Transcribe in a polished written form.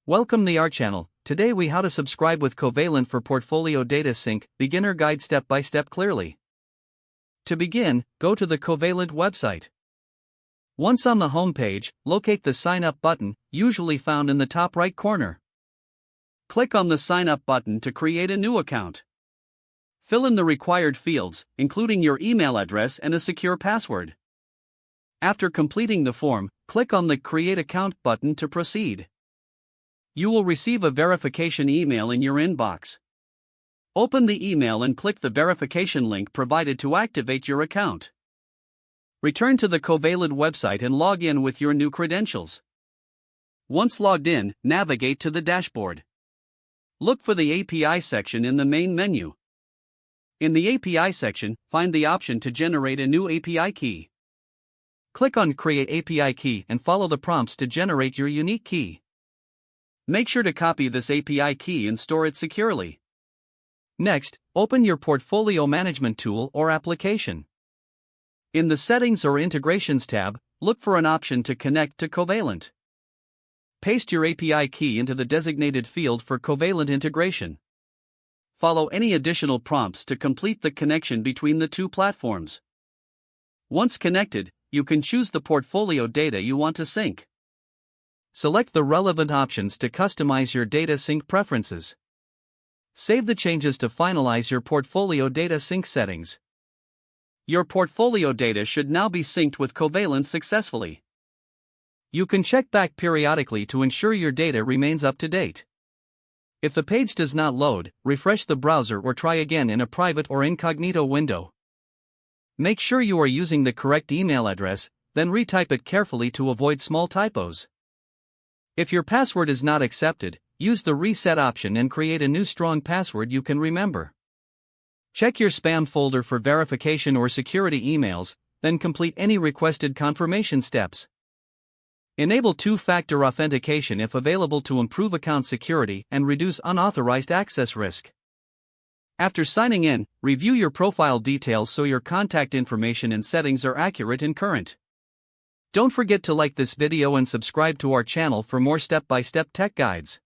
Welcome to our channel. Today we how to subscribe with Covalent for Portfolio Data Sync, beginner guide step by step clearly. To begin, go to the Covalent website. Once on the home page, locate the Sign Up button, usually found in the top right corner. Click on the Sign Up button to create a new account. Fill in the required fields, including your email address and a secure password. After completing the form, click on the Create Account button to proceed. You will receive a verification email in your inbox. Open the email and click the verification link provided to activate your account. Return to the Covalent website and log in with your new credentials. Once logged in, navigate to the dashboard. Look for the API section in the main menu. In the API section, find the option to generate a new API key. Click on Create API Key and follow the prompts to generate your unique key. Make sure to copy this API key and store it securely. Next, open your Portfolio Management tool or application. In the Settings or Integrations tab, look for an option to connect to Covalent. Paste your API key into the designated field for Covalent integration. Follow any additional prompts to complete the connection between the two platforms. Once connected, you can choose the portfolio data you want to sync. Select the relevant options to customize your data sync preferences. Save the changes to finalize your portfolio data sync settings. Your portfolio data should now be synced with Covalent successfully. You can check back periodically to ensure your data remains up to date. If the page does not load, refresh the browser or try again in a private or incognito window. Make sure you are using the correct email address, then retype it carefully to avoid small typos. If your password is not accepted, use the reset option and create a new strong password you can remember. Check your spam folder for verification or security emails, then complete any requested confirmation steps. Enable two-factor authentication if available to improve account security and reduce unauthorized access risk. After signing in, review your profile details so your contact information and settings are accurate and current. Don't forget to like this video and subscribe to our channel for more step-by-step tech guides.